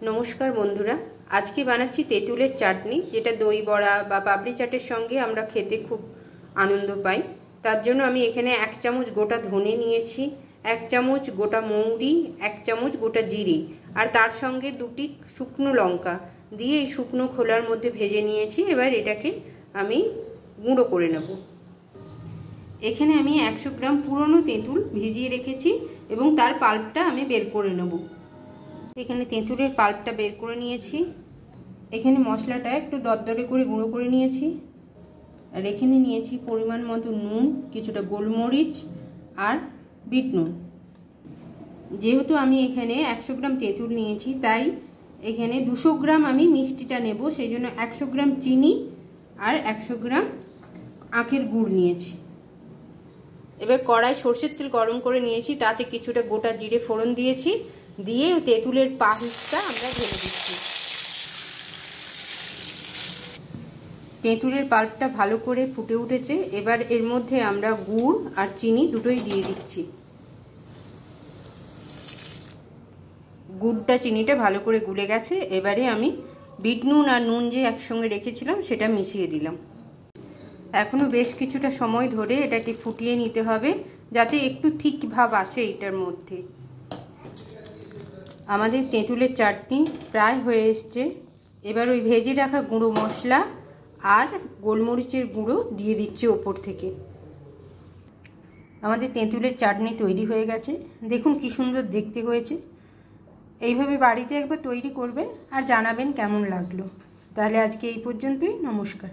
নমস্কার বন্ধুরা, আজকে বানাচ্ছি তেঁতুলের চাটনি, যেটা দই বড়া বা পাপড়ি চাটের সঙ্গে আমরা খেতে খুব আনন্দ পাই। তার জন্য আমি এখানে 1 চামচ গোটা ধনে নিয়েছি, 1 চামচ গোটা মৌরি, 1 চামচ গোটা জিরে, আর তার সঙ্গে 2টি শুকনো লঙ্কা দিয়ে এই শুকনো খোলার মধ্যে ভেজে নিয়েছি। এবার এটাকে আমি গুঁড়ো করে নেব। এখানে আমি 100 গ্রাম পুরনো তেঁতুল ভিজিয়ে রেখেছি এবং তার পাল্পটা আমি বের করে নেব। এখানে তেঁতুলের পাল্পটা বের করে নিয়েছি। এখানে মশলাটা একটু দরদরে করে গুঁড়ো করে নিয়েছি। আর এখানে নিয়েছি পরিমাণ মতো নুন, কিছুটা গোলমরিচ আর বিট নুন। যেহেতু আমি এখানে 100 গ্রাম তেঁতুল নিয়েছি, তাই এখানে 200 গ্রাম আমি মিষ্টিটা নেব। সেই জন্য 100 গ্রাম চিনি আর 100 গ্রাম আখের গুড় নিয়েছি। এবার কড়াই সরষের তেল গরম করে নিয়েছি, তাতে কিছুটা গোটা জিরে ফোড়ন দিয়েছি, দিয়ে তেঁতুলের পাল্পটা আমরা ঢেলে দিচ্ছি। তেঁতুলের পাল্পটা ভালো করে ফুটে উঠেছে। এবার এর মধ্যে আমরা গুড় আর চিনি দুটোই দিয়ে দিচ্ছি। গুড়টা চিনিটা ভালো করে গুলে গেছে। এবারে আমি বিট নুন আর নুন যে একসঙ্গে রেখেছিলাম সেটা মিশিয়ে দিলাম। এখনো বেশ কিছুটা সময় ধরে এটাকে ফুটিয়ে নিতে হবে, যাতে একটু ঠিক ভাব আসে এটার মধ্যে। আমাদের তেঁতুলের চাটনি প্রায় হয়ে এসছে। এবার ওই ভেজে রাখা গুঁড়ো মশলা আর গোলমরিচের গুঁড়ো দিয়ে দিচ্ছি ওপর থেকে। আমাদের তেঁতুলের চাটনি তৈরি হয়ে গেছে। দেখুন কি সুন্দর দেখতে হয়েছে। এইভাবে বাড়িতে একবার তৈরি করবেন আর জানাবেন কেমন লাগলো। তাহলে আজকে এই পর্যন্তই। নমস্কার।